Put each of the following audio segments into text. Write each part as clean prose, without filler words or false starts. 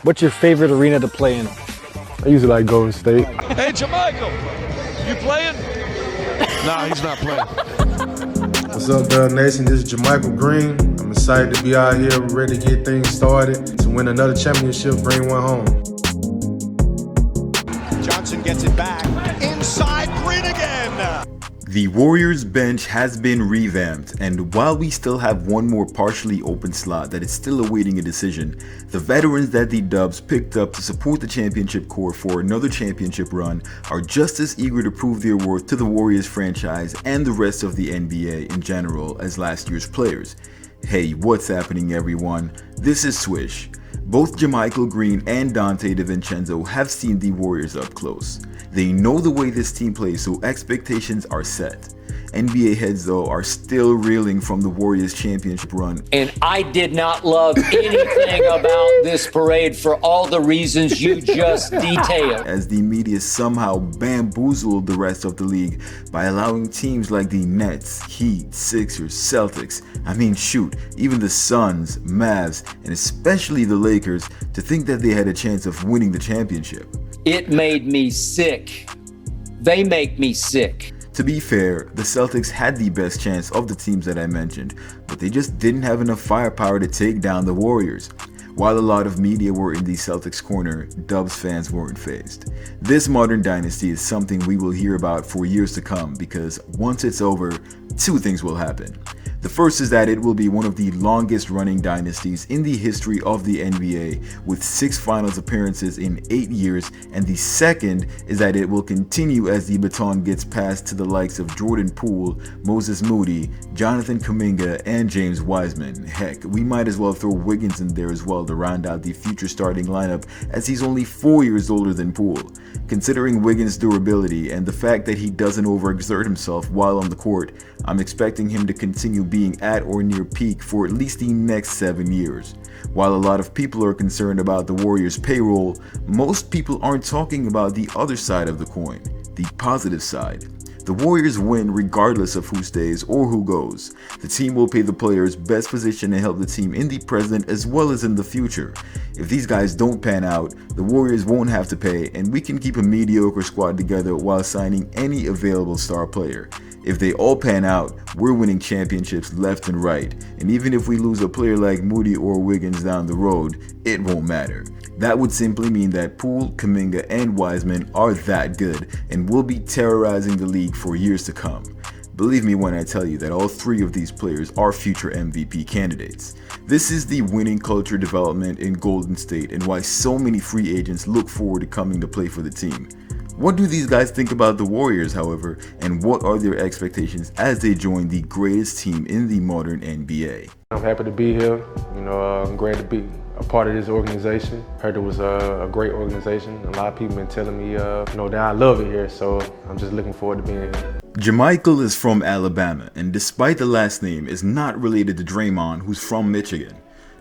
What's your favorite arena to play in? I usually like Golden State. Hey, JaMychal, you playing? Nah, he's not playing. What's up, Bell Nation? This is JaMychal Green. I'm excited to be out here, ready to get things started, to win another championship, bring one home. Johnson gets it back. Inside, Green again. The Warriors bench has been revamped, and while we still have one more partially open slot that is still awaiting a decision, the veterans that the Dubs picked up to support the championship core for another championship run are just as eager to prove their worth to the Warriors franchise and the rest of the NBA in general as last year's players. Hey, what's happening everyone? This is Swish. Both JaMychal Green and Donte Divincenzo have seen the Warriors up close. They know the way this team plays, so expectations are set. NBA heads though are still reeling from the Warriors championship run. And I did not love anything about this parade for all the reasons you just detailed. As the media somehow bamboozled the rest of the league by allowing teams like the Nets, Heat, Sixers, Celtics, shoot, even the Suns, Mavs, and especially the Lakers to think that they had a chance of winning the championship. It made me sick. They make me sick. To be fair, the Celtics had the best chance of the teams that I mentioned, but they just didn't have enough firepower to take down the Warriors. While a lot of media were in the Celtics corner, Dubs fans weren't fazed. This modern dynasty is something we will hear about for years to come because once it's over, two things will happen. The first is that it will be one of the longest running dynasties in the history of the NBA with 6 finals appearances in 8 years, and the second is that it will continue as the baton gets passed to the likes of Jordan Poole, Moses Moody, Jonathan Kuminga, and James Wiseman. Heck, we might as well throw Wiggins in there as well to round out the future starting lineup as he's only 4 years older than Poole. Considering Wiggins' durability and the fact that he doesn't overexert himself while on the court, I'm expecting him to continue being at or near peak for at least the next 7 years. While a lot of people are concerned about the Warriors' payroll, most people aren't talking about the other side of the coin, the positive side. The Warriors win regardless of who stays or who goes. The team will pay the players best position to help the team in the present as well as in the future. If these guys don't pan out, the Warriors won't have to pay and we can keep a mediocre squad together while signing any available star player. If they all pan out, we're winning championships left and right, and even if we lose a player like Moody or Wiggins down the road, it won't matter. That would simply mean that Poole, Kuminga, and Wiseman are that good and will be terrorizing the league for years to come. Believe me when I tell you that all 3 of these players are future MVP candidates. This is the winning culture development in Golden State and why so many free agents look forward to coming to play for the team. What do these guys think about the Warriors, however, and what are their expectations as they join the greatest team in the modern NBA? I'm happy to be here. I'm glad to be a part of this organization. Heard it was a great organization. A lot of people been telling me, that I love it here, so I'm just looking forward to being here. JaMychal is from Alabama, and despite the last name, is not related to Draymond, who's from Michigan.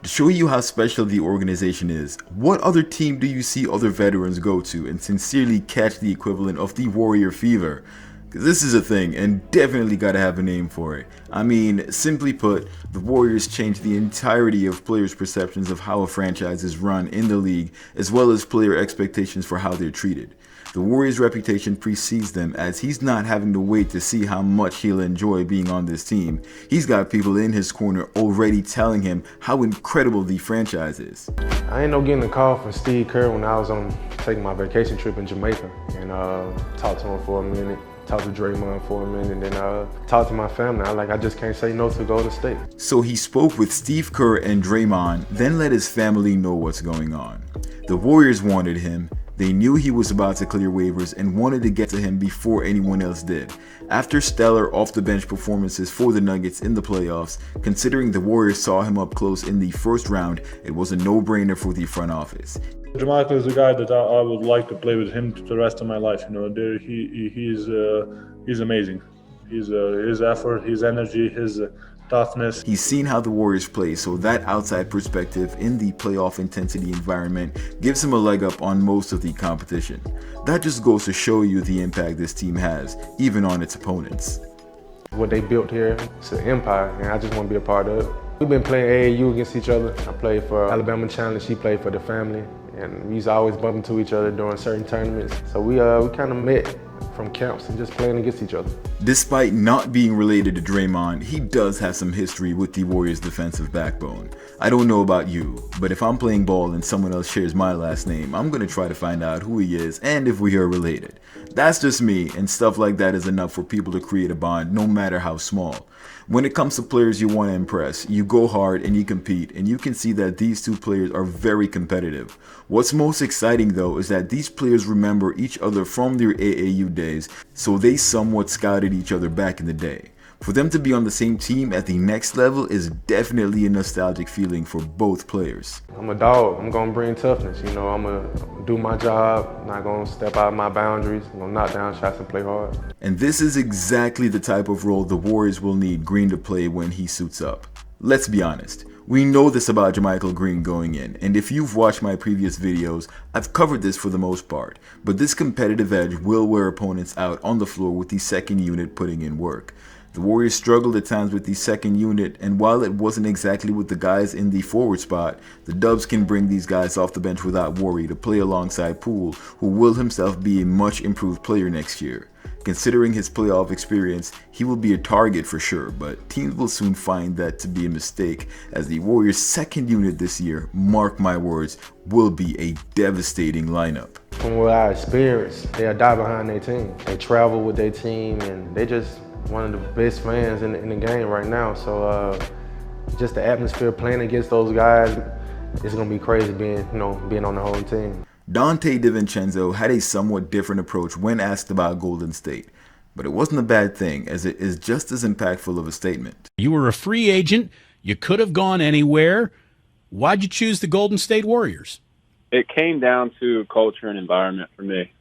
To show you how special the organization is, what other team do you see other veterans go to and sincerely catch the equivalent of the Warrior fever? Because this is a thing and definitely gotta have a name for it. Simply put, the Warriors change the entirety of players' perceptions of how a franchise is run in the league, as well as player expectations for how they're treated. The Warriors' reputation precedes them as he's not having to wait to see how much he'll enjoy being on this team. He's got people in his corner already telling him how incredible the franchise is. I ended up getting a call from Steve Kerr when I was taking my vacation trip in Jamaica and talked to him for a minute. Talked to Draymond for a minute and then talked to my family. I just can't say no to Golden State. So he spoke with Steve Kerr and Draymond, then let his family know what's going on. The Warriors wanted him. They knew he was about to clear waivers and wanted to get to him before anyone else did. After stellar off-the-bench performances for the Nuggets in the playoffs, considering the Warriors saw him up close in the first round, it was a no-brainer for the front office. JaMychal is a guy that I would like to play with him the rest of my life. He's amazing. His effort, his energy, his toughness. He's seen how the Warriors play, so that outside perspective in the playoff intensity environment gives him a leg up on most of the competition. That just goes to show you the impact this team has, even on its opponents. What they built here, it's an empire, and I just want to be a part of it. We've been playing AAU against each other. I played for Alabama Challenge, she played for the family. And we used to always bump into each other during certain tournaments. So we kind of met from camps and just playing against each other. Despite not being related to Draymond, he does have some history with the Warriors' defensive backbone. I don't know about you, but if I'm playing ball and someone else shares my last name, I'm gonna try to find out who he is and if we are related. That's just me, and stuff like that is enough for people to create a bond, no matter how small. When it comes to players you want to impress, you go hard and you compete, and you can see that these two players are very competitive. What's most exciting though is that these players remember each other from their AAU days, so they somewhat scouted each other back in the day. For them to be on the same team at the next level is definitely a nostalgic feeling for both players. I'm a dog. I'm gonna bring toughness. You know, I'm gonna do my job, not gonna step out of my boundaries. I'm gonna knock down shots and play hard. And this is exactly the type of role the Warriors will need Green to play when he suits up. Let's be honest. We know this about JaMychal Green going in, and if you've watched my previous videos, I've covered this for the most part, but this competitive edge will wear opponents out on the floor with the second unit putting in work. The Warriors struggled at times with the second unit, and while it wasn't exactly with the guys in the forward spot, the Dubs can bring these guys off the bench without worry to play alongside Poole, who will himself be a much improved player next year. Considering his playoff experience, he will be a target for sure, but teams will soon find that to be a mistake, as the Warriors' second unit this year, mark my words, will be a devastating lineup. From what I experienced, they'll die behind their team. They travel with their team, and they just one of the best fans in the game right now. So just the atmosphere playing against those guys, it's gonna be crazy being on the whole team. Donte Divincenzo had a somewhat different approach when asked about Golden State, but it wasn't a bad thing, as it is just as impactful of a statement. You were a free agent, you could have gone anywhere. Why'd you choose the Golden State Warriors? It came down to culture and environment for me.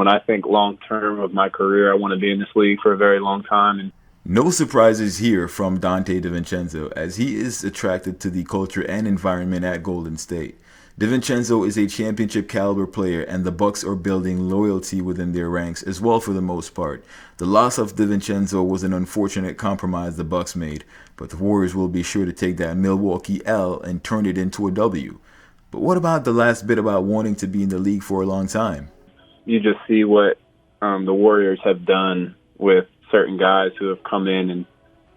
When I think long-term of my career, I want to be in this league for a very long time. And no surprises here from Donte Divincenzo, as he is attracted to the culture and environment at Golden State. Divincenzo is a championship caliber player, and the Bucks are building loyalty within their ranks as well for the most part. The loss of Divincenzo was an unfortunate compromise the Bucks made, but the Warriors will be sure to take that Milwaukee L and turn it into a W. But what about the last bit about wanting to be in the league for a long time? You just see what the Warriors have done with certain guys who have come in, and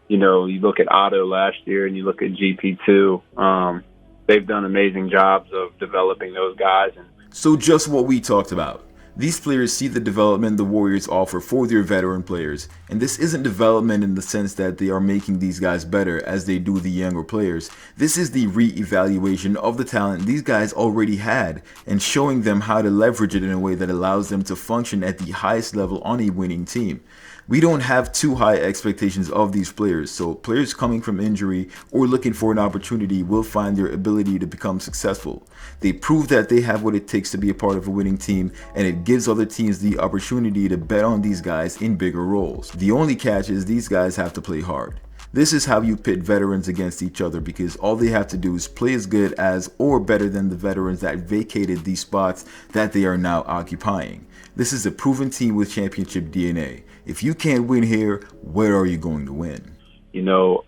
you look at Otto last year and you look at GP2. They've done amazing jobs of developing those guys. So just what we talked about. These players see the development the Warriors offer for their veteran players, and this isn't development in the sense that they are making these guys better as they do the younger players. This is the re-evaluation of the talent these guys already had and showing them how to leverage it in a way that allows them to function at the highest level on a winning team. We don't have too high expectations of these players, so players coming from injury or looking for an opportunity will find their ability to become successful. They prove that they have what it takes to be a part of a winning team, and it gives other teams the opportunity to bet on these guys in bigger roles. The only catch is these guys have to play hard. This is how you pit veterans against each other, because all they have to do is play as good as or better than the veterans that vacated these spots that they are now occupying. This is a proven team with championship DNA. If you can't win here, where are you going to win?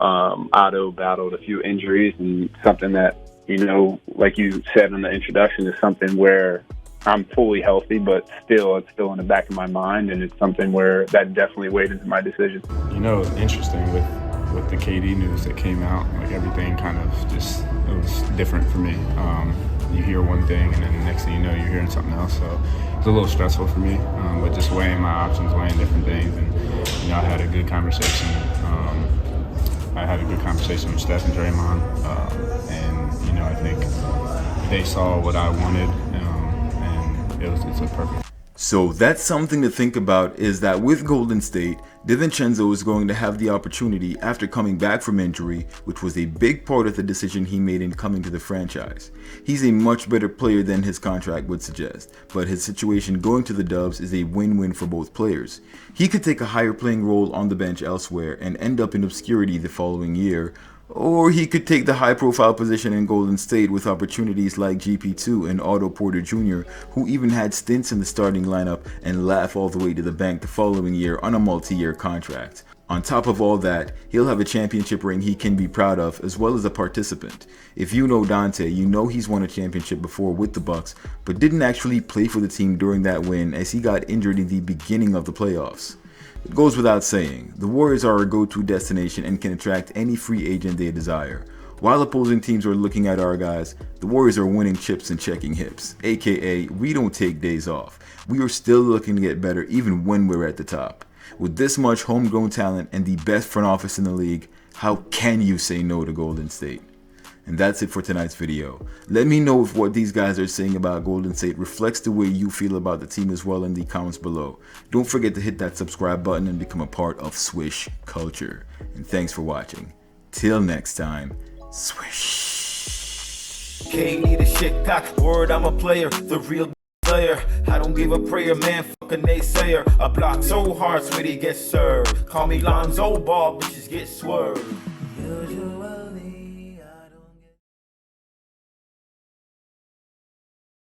Otto battled a few injuries, and something that, like you said in the introduction, is something where I'm fully healthy, but it's still in the back of my mind, and it's something where that definitely weighed into my decision. Interesting with the KD news that came out, like everything kind of it was different for me. You hear one thing, and then the next thing you know, you're hearing something else. So it's a little stressful for me, but just weighing my options, weighing different things. And, I had a good conversation. With Steph and Draymond. And, I think they saw what I wanted, and it's a perfect. So that's something to think about, is that with Golden State, Divincenzo is going to have the opportunity after coming back from injury, which was a big part of the decision he made in coming to the franchise. He's a much better player than his contract would suggest, but his situation going to the Dubs is a win-win for both players. He could take a higher playing role on the bench elsewhere and end up in obscurity the following year, or he could take the high-profile position in Golden State with opportunities like GP2 and Otto Porter Jr., who even had stints in the starting lineup, and laugh all the way to the bank the following year on a multi-year contract. On top of all that, he'll have a championship ring he can be proud of as well as a participant. If you know Donte, you know he's won a championship before with the Bucks, but didn't actually play for the team during that win as he got injured in the beginning of the playoffs. It goes without saying, the Warriors are a go-to destination and can attract any free agent they desire. While opposing teams are looking at our guys, the Warriors are winning chips and checking hips, aka we don't take days off. We are still looking to get better even when we're at the top. With this much homegrown talent and the best front office in the league, how can you say no to Golden State? And that's it for tonight's video. Let me know if what these guys are saying about Golden State reflects the way you feel about the team as well in the comments below. Don't forget to hit that subscribe button and become a part of Swish culture. And thanks for watching. Till next time, Swish. KD the shit cock, word I'm a player, the real player. I don't give a prayer, man, fuck a naysayer. I block so hard, sweetie get served. Call me Lonzo Ball, bitches get swerved.